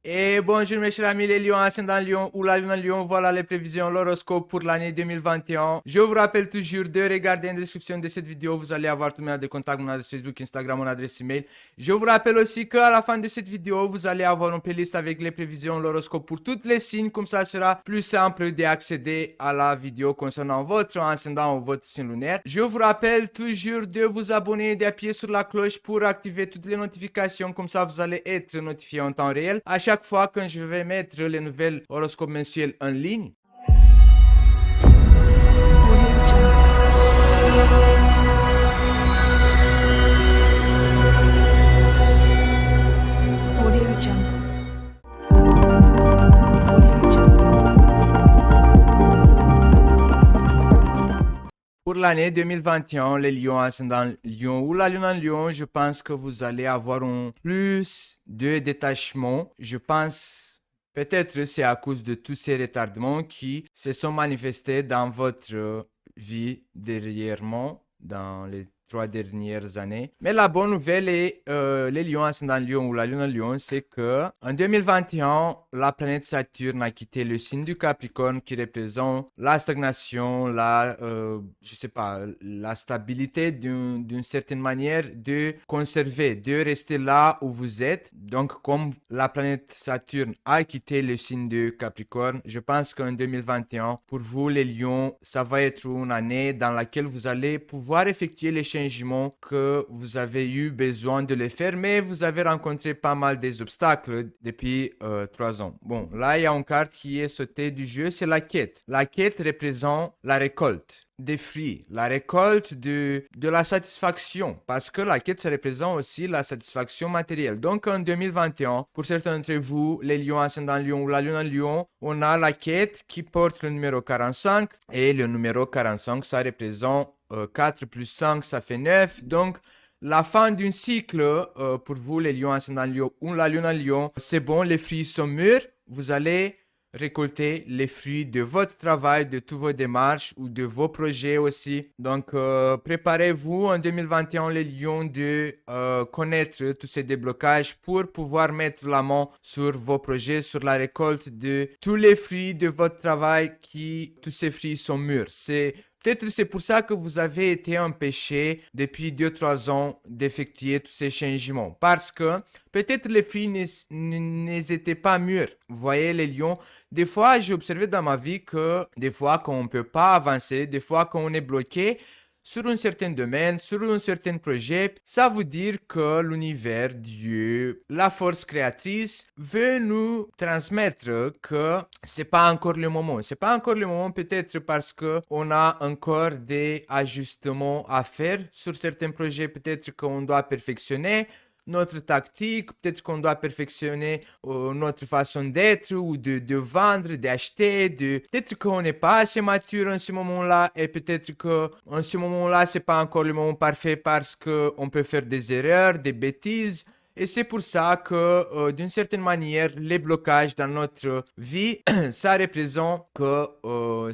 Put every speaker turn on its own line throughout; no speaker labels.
Et bonjour mes chers amis les lions, ascendant lion ou la lune en lion, voilà les prévisions, l'horoscope pour l'année 2021. Je vous rappelle toujours de regarder en description de cette vidéo, vous allez avoir tout mes de contact, mon adresse Facebook, Instagram, mon adresse email. Je vous rappelle aussi qu'à la fin de cette vidéo, vous allez avoir une playlist avec les prévisions, l'horoscope pour toutes les signes, comme ça sera plus simple d'accéder à la vidéo concernant votre ascendant ou votre signe lunaire. Je vous rappelle toujours de vous abonner et d'appuyer sur la cloche pour activer toutes les notifications, comme ça vous allez être notifié en temps réel à chaque fois que je vais mettre les nouvelles horoscopes mensuels en ligne. Pour l'année 2021, les lions ascendant lion ou la lune en lion, je pense que vous allez avoir un plus de détachement. Je pense peut-être c'est à cause de tous ces retardements qui se sont manifestés dans votre vie dernièrement, dans les 3 dernières années. Mais la bonne nouvelle est, les lions ascendant lion ou la lune en lion, c'est que en 2021, la planète Saturne a quitté le signe du Capricorne qui représente la stagnation, je sais pas, la stabilité d'une certaine manière de conserver, de rester là où vous êtes. Donc, comme la planète Saturne a quitté le signe du Capricorne, je pense qu'en 2021, pour vous les lions, ça va être une année dans laquelle vous allez pouvoir effectuer les changements que vous avez eu besoin de les faire, mais vous avez rencontré pas mal des obstacles depuis 3 ans. Bon, là, il y a une carte qui est sautée du jeu, c'est la quête. La quête représente la récolte des fruits, la récolte de la satisfaction, parce que la quête, ça représente aussi la satisfaction matérielle. Donc, en 2021, pour certains d'entre vous, les lions ascendant lion ou la lune en lion, on a la quête qui porte le numéro 45, et le numéro 45, ça représente 4 plus 5, ça fait 9. Donc, la fin d'un cycle, pour vous, les lions ascendant lion ou la lune en lion, c'est bon, les fruits sont mûrs. Vous allez récolter les fruits de votre travail, de toutes vos démarches ou de vos projets aussi. Donc, préparez-vous en 2021, les lions, de connaître tous ces déblocages pour pouvoir mettre la main sur vos projets, sur la récolte de tous les fruits de votre travail tous ces fruits sont mûrs. Peut-être c'est pour ça que vous avez été empêché depuis 2-3 ans d'effectuer tous ces changements. Parce que peut-être les fruits n'étaient pas mûrs. Vous voyez les lions, des fois j'ai observé dans ma vie que des fois quand on ne peut pas avancer, des fois quand on est bloqué sur un certain domaine, sur un certain projet, ça veut dire que l'univers, Dieu, la force créatrice veut nous transmettre que c'est pas encore le moment. C'est pas encore le moment peut-être parce que on a encore des ajustements à faire sur certains projets, peut-être qu'on doit perfectionner notre tactique, peut-être qu'on doit perfectionner notre façon d'être ou de vendre, d'acheter, peut-être qu'on n'est pas assez mature en ce moment-là et peut-être qu'en ce moment-là, c'est pas encore le moment parfait parce qu'on peut faire des erreurs, des bêtises. Et c'est pour ça que, d'une certaine manière, les blocages dans notre vie, ça représente que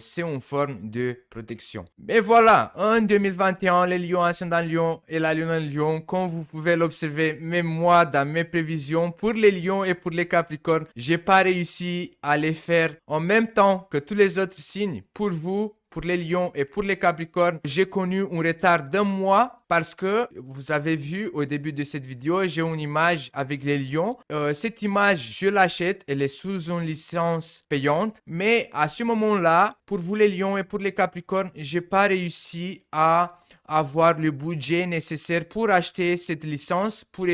c'est une forme de protection. Mais voilà, en 2021, les lions ascendant lion et la lune en lion, comme vous pouvez l'observer, même moi, dans mes prévisions, pour les lions et pour les capricornes, j'ai pas réussi à les faire en même temps que tous les autres signes. Pour vous, pour les lions et pour les capricornes, j'ai connu un retard d'un mois parce que vous avez vu au début de cette vidéo, j'ai une image avec les lions. Cette image, je l'achète, elle est sous une licence payante. Mais à ce moment-là, pour vous les lions et pour les capricornes, j'ai pas réussi à avoir le budget nécessaire pour acheter cette licence, pour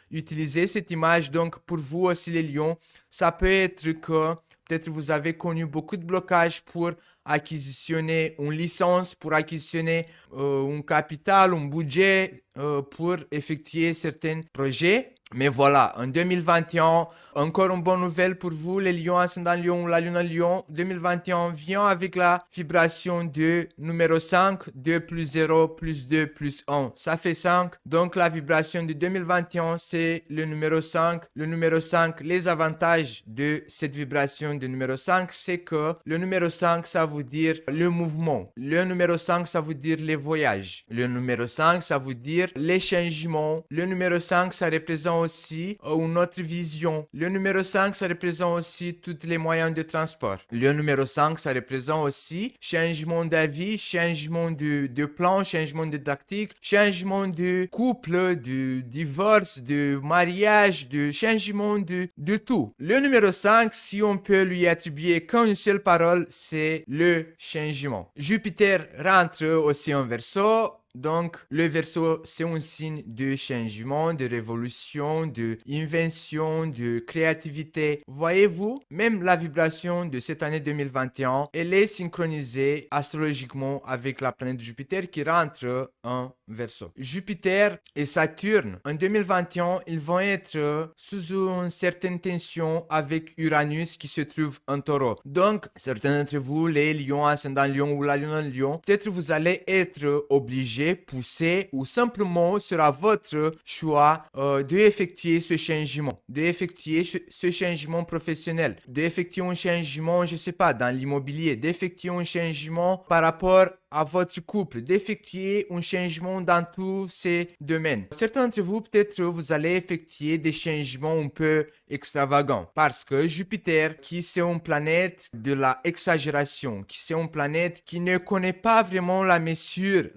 utiliser cette image. Donc pour vous aussi les lions, ça peut être que peut-être vous avez connu beaucoup de blocages pour acquisitionner une licence, pour acquisitionner un capital, un budget pour effectuer certains projets. Mais voilà, en 2021, encore une bonne nouvelle pour vous, les lions ascendant lion ou la lune en lion. 2021 vient avec la vibration de numéro 5, 2 plus 0 plus 2 plus 1. Ça fait 5. Donc la vibration de 2021, c'est le numéro 5. Le numéro 5, les avantages de cette vibration de numéro 5, c'est que le numéro 5, ça veut dire le mouvement. Le numéro 5, ça veut dire les voyages. Le numéro 5, ça veut dire les changements. Le numéro 5, ça représente aussi une autre vision. Le numéro 5, ça représente aussi tous les moyens de transport. Le numéro 5, ça représente aussi changement d'avis, changement de plan, changement de tactique, changement de couple, de divorce, de mariage, de changement de tout. Le numéro 5, si on peut lui attribuer qu'une seule parole, c'est le changement. Jupiter rentre aussi en Verseau. Donc, le Verseau, c'est un signe de changement, de révolution, d'invention, de créativité. Voyez-vous, même la vibration de cette année 2021, elle est synchronisée astrologiquement avec la planète Jupiter qui rentre en Verseau. Jupiter et Saturne, en 2021, ils vont être sous une certaine tension avec Uranus qui se trouve en Taureau. Donc, certains d'entre vous, les lions, ascendant lion ou la lune en lion, peut-être vous allez être obligés, poussé ou simplement sera votre choix d'effectuer ce changement, d'effectuer ce changement professionnel, d'effectuer un changement, je sais pas, dans l'immobilier, d'effectuer un changement par rapport à votre couple, d'effectuer un changement dans tous ces domaines. Certains d'entre vous, peut-être, vous allez effectuer des changements un peu extravagants parce que Jupiter, qui c'est une planète de la exagération, qui c'est une planète qui ne connaît pas vraiment la mesure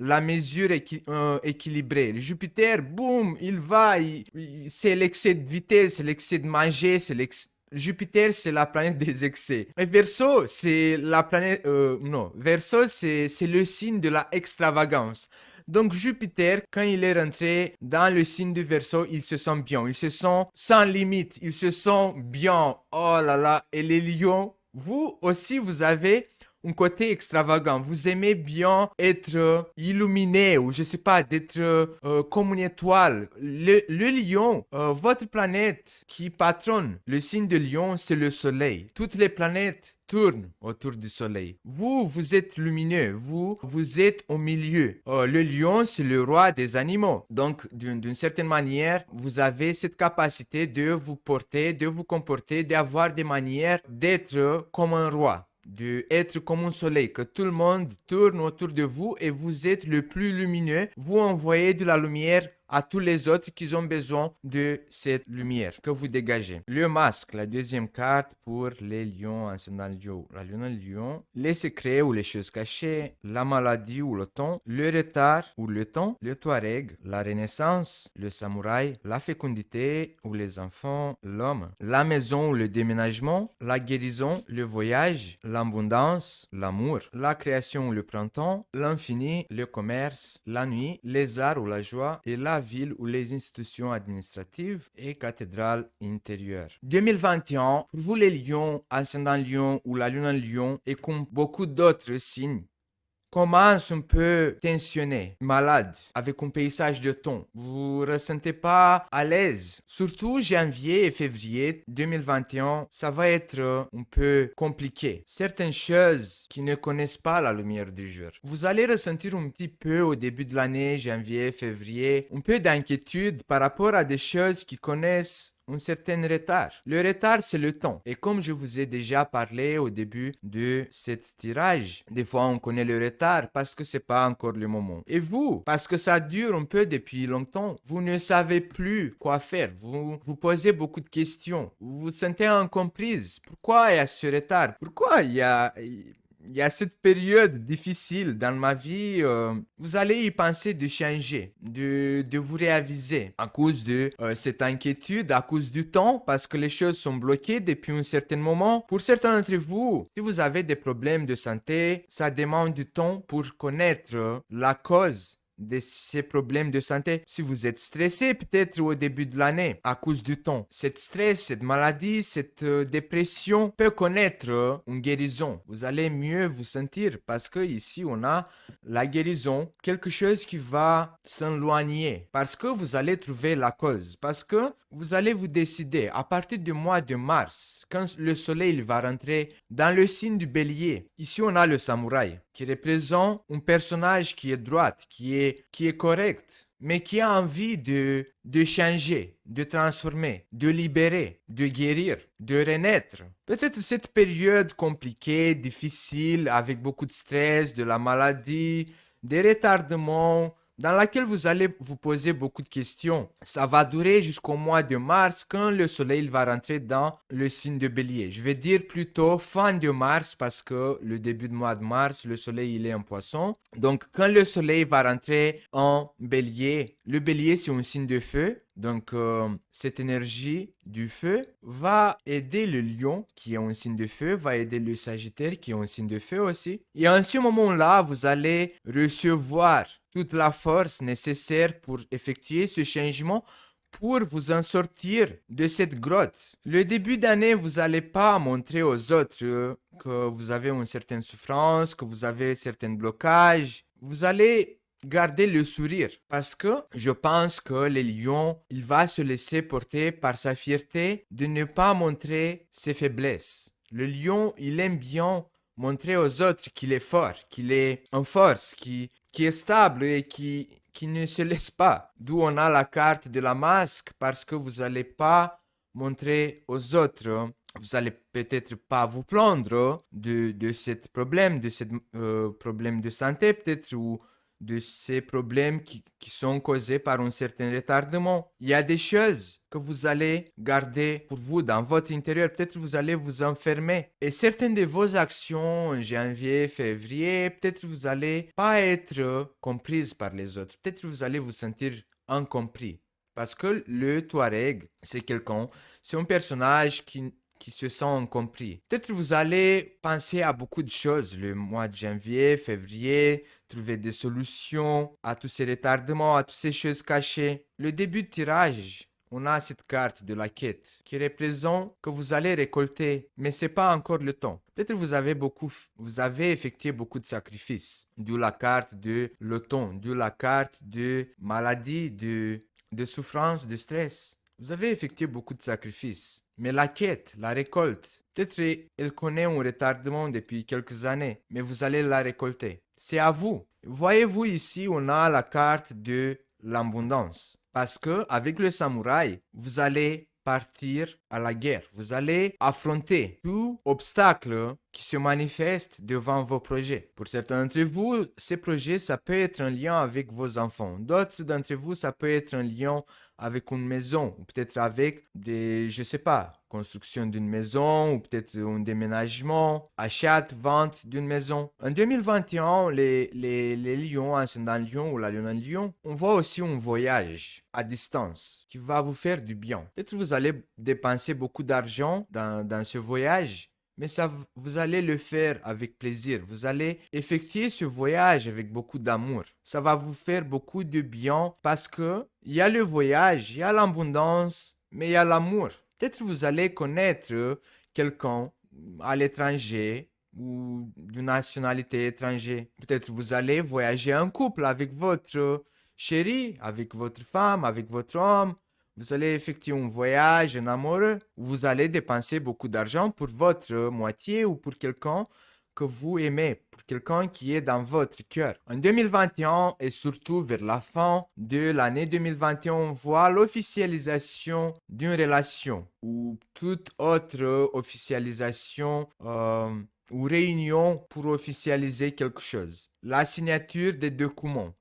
équilibrée. Jupiter, boum, il va, c'est l'excès de vitesse, c'est l'excès de manger, c'est l'excès. Jupiter, c'est la planète des excès. Et Verseau, c'est la planète... Verseau, c'est le signe de la extravagance. Donc Jupiter, quand il est rentré dans le signe du Verseau, il se sent bien. Il se sent sans limite. Il se sent bien. Oh là là. Et les lions, vous aussi, vous avez un côté extravagant. Vous aimez bien être illuminé ou je sais pas, d'être comme une étoile. Le lion, votre planète qui patronne le signe de lion, c'est le soleil. Toutes les planètes tournent autour du soleil. Vous êtes lumineux. Vous êtes au milieu. Le lion, c'est le roi des animaux. Donc, d'une certaine manière, vous avez cette capacité de vous porter, de vous comporter, d'avoir des manières d'être comme un roi. D'être comme un soleil, que tout le monde tourne autour de vous et vous êtes le plus lumineux. Vous envoyez de la lumière à tous les autres qui ont besoin de cette lumière que vous dégagez. Le masque, la deuxième carte pour les lions ascendant lion. La lune en lion, les secrets ou les choses cachées, la maladie ou le temps, le retard ou le temps, le touareg, la renaissance, le samouraï, la fécondité ou les enfants, l'homme, la maison ou le déménagement, la guérison, le voyage, l'abondance, l'amour, la création ou le printemps, l'infini, le commerce, la nuit, les arts ou la joie et la ville ou les institutions administratives et cathédrales intérieures. 2021, pour vous les lions, ascendant lion ou la lune en lion et comme beaucoup d'autres signes, commence un peu tensionné, malade, avec un paysage de ton. Vous ne ressentez pas à l'aise. Surtout janvier et février 2021, ça va être un peu compliqué. Certaines choses qui ne connaissent pas la lumière du jour. Vous allez ressentir un petit peu au début de l'année, janvier, février, un peu d'inquiétude par rapport à des choses qui connaissent un certain retard. Le retard, c'est le temps. Et comme je vous ai déjà parlé au début de cette tirage, des fois on connaît le retard parce que c'est pas encore le moment. Et vous, parce que ça dure un peu depuis longtemps, vous ne savez plus quoi faire. Vous vous posez beaucoup de questions. Vous vous sentez incomprise. Pourquoi il y a ce retard? Pourquoi il y a cette période difficile dans ma vie, vous allez y penser de changer, de vous réaviser à cause de cette inquiétude, à cause du temps, parce que les choses sont bloquées depuis un certain moment. Pour certains d'entre vous, si vous avez des problèmes de santé, ça demande du temps pour connaître la cause de ces problèmes de santé. Si vous êtes stressé peut-être au début de l'année à cause du temps, cette stress, cette maladie, cette dépression peut connaître une guérison. Vous allez mieux vous sentir parce que ici on a la guérison, quelque chose qui va s'éloigner parce que vous allez trouver la cause, parce que vous allez vous décider à partir du mois de mars, quand le soleil va rentrer dans le signe du bélier. Ici on a le samouraï qui représente un personnage qui est droit, qui est qui est correct, mais qui a envie de changer, de transformer, de libérer, de guérir, de renaître. Peut-être cette période compliquée, difficile, avec beaucoup de stress, de la maladie, des retardements, dans laquelle vous allez vous poser beaucoup de questions. Ça va durer jusqu'au mois de mars quand le soleil va rentrer dans le signe de bélier. Je vais dire plutôt fin de mars parce que le début du mois de mars, le soleil il est en poisson. Donc quand le soleil va rentrer en bélier, le bélier c'est un signe de feu. Donc, cette énergie du feu va aider le lion, qui est un signe de feu, va aider le sagittaire, qui est un signe de feu aussi. Et en ce moment-là, vous allez recevoir toute la force nécessaire pour effectuer ce changement, pour vous en sortir de cette grotte. Le début d'année, vous n'allez pas montrer aux autres que vous avez une certaine souffrance, que vous avez certains blocages. Vous allez garder le sourire parce que je pense que le lion, il va se laisser porter par sa fierté de ne pas montrer ses faiblesses. Le lion, il aime bien montrer aux autres qu'il est fort, qu'il est en force, qui est stable et qui ne se laisse pas. D'où on a la carte de la masque parce que vous n'allez pas montrer aux autres. Vous allez peut-être pas vous plaindre de ce problème, de ce problème de santé peut-être ou de ces problèmes qui sont causés par un certain retardement. Il y a des choses que vous allez garder pour vous dans votre intérieur. Peut-être vous allez vous enfermer. Et certaines de vos actions en janvier, février, peut-être vous allez pas être comprises par les autres. Peut-être vous allez vous sentir incompris. Parce que le Touareg, c'est un personnage qui se sent incompris. Peut-être vous allez penser à beaucoup de choses le mois de janvier, février, trouver des solutions à tous ces retardements, à toutes ces choses cachées. Le début de tirage, on a cette carte de la quête qui représente que vous allez récolter, mais c'est pas encore le temps. Peut-être vous avez effectué beaucoup de sacrifices, d'où la carte de l'automne, d'où la carte de maladie, de souffrance, de stress. Vous avez effectué beaucoup de sacrifices. Mais la quête, la récolte, peut-être elle connaît un retardement depuis quelques années, mais vous allez la récolter. C'est à vous. Voyez-vous ici, on a la carte de l'abondance. Parce que avec le samouraï, vous allez partir à la guerre. Vous allez affronter tout obstacle qui se manifeste devant vos projets. Pour certains d'entre vous, ces projets, ça peut être un lien avec vos enfants. D'autres d'entre vous, ça peut être un lien avec une maison, ou peut-être avec je sais pas, construction d'une maison, ou peut-être un déménagement, achat, vente d'une maison. En 2021, les lions, ascendant lion ou la lionne en lion, on voit aussi un voyage à distance qui va vous faire du bien. Peut-être vous allez dépenser beaucoup d'argent dans ce voyage, mais vous allez le faire avec plaisir. Vous allez effectuer ce voyage avec beaucoup d'amour. Ça va vous faire beaucoup de bien parce que il y a le voyage, il y a l'abondance, mais il y a l'amour. Peut-être vous allez connaître quelqu'un à l'étranger ou d'une nationalité étrangère. Peut-être vous allez voyager en couple avec votre chérie, avec votre femme, avec votre homme. Vous allez effectuer un voyage en amoureux où vous allez dépenser beaucoup d'argent pour votre moitié ou pour quelqu'un que vous aimez, pour quelqu'un qui est dans votre cœur. En 2021 et surtout vers la fin de l'année 2021, on voit l'officialisation d'une relation ou toute autre officialisation ou réunion pour officialiser quelque chose. La signature des documents,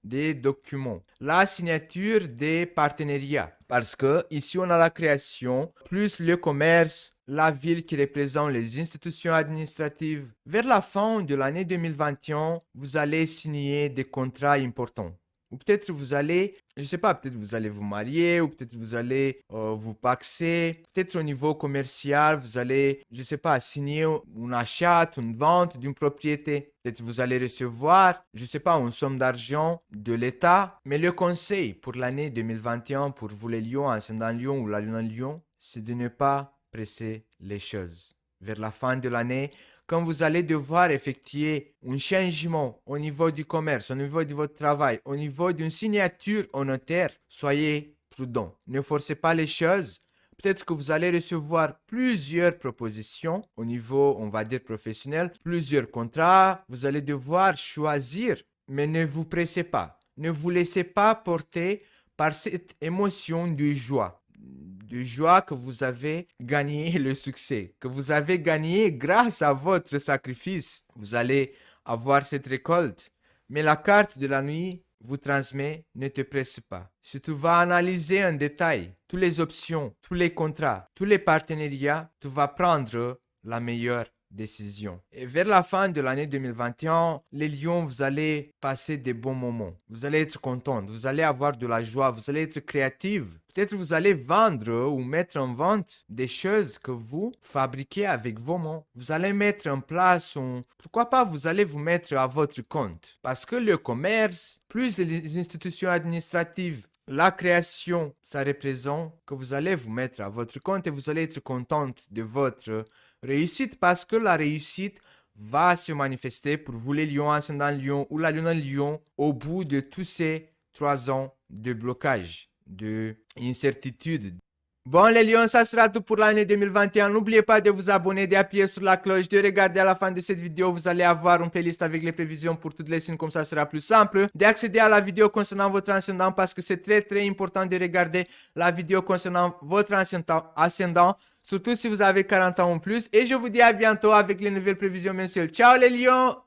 la signature des partenariats. Parce que ici on a la création, plus le commerce, la ville qui représente les institutions administratives. Vers la fin de l'année 2021, vous allez signer des contrats importants. Ou peut-être vous allez, je sais pas, peut-être vous allez vous marier, ou peut-être vous allez vous paxer. Peut-être au niveau commercial, vous allez, je sais pas, signer un achat, une vente d'une propriété. Peut-être vous allez recevoir, je sais pas, une somme d'argent de l'État. Mais le conseil pour l'année 2021, pour vous les lions, ascendant lion ou la lune en lion, c'est de ne pas presser les choses. Vers la fin de l'année, quand vous allez devoir effectuer un changement au niveau du commerce, au niveau de votre travail, au niveau d'une signature au notaire, soyez prudent. Ne forcez pas les choses. Peut-être que vous allez recevoir plusieurs propositions au niveau, on va dire, professionnel, plusieurs contrats. Vous allez devoir choisir, mais ne vous pressez pas. Ne vous laissez pas porter par cette émotion de joie. De joie que vous avez gagné le succès, que vous avez gagné grâce à votre sacrifice. Vous allez avoir cette récolte. Mais la carte de la nuit vous transmet, ne te presse pas. Si tu vas analyser en détail toutes les options, tous les contrats, tous les partenariats, tu vas prendre la meilleure décision. Et vers la fin de l'année 2021, les lions, vous allez passer des bons moments. Vous allez être content, vous allez avoir de la joie, vous allez être créative. Peut-être vous allez vendre ou mettre en vente des choses que vous fabriquez avec vos mains. Vous allez mettre en place, pourquoi pas vous allez vous mettre à votre compte. Parce que le commerce, plus les institutions administratives, la création, ça représente que vous allez vous mettre à votre compte et vous allez être contente de votre réussite parce que la réussite va se manifester pour vous les lions, ascendant lion ou la lune en lion au bout de tous ces 3 ans de blocage, de incertitude. Bon les lions, ça sera tout pour l'année 2021. N'oubliez pas de vous abonner, d'appuyer sur la cloche, de regarder à la fin de cette vidéo. Vous allez avoir une playlist avec les prévisions pour toutes les signes, comme ça sera plus simple. D'accéder à la vidéo concernant votre ascendant parce que c'est très important de regarder la vidéo concernant votre ascendant. Surtout si vous avez 40 ans ou plus. Et je vous dis à bientôt avec les nouvelles prévisions mensuelles. Ciao les lions!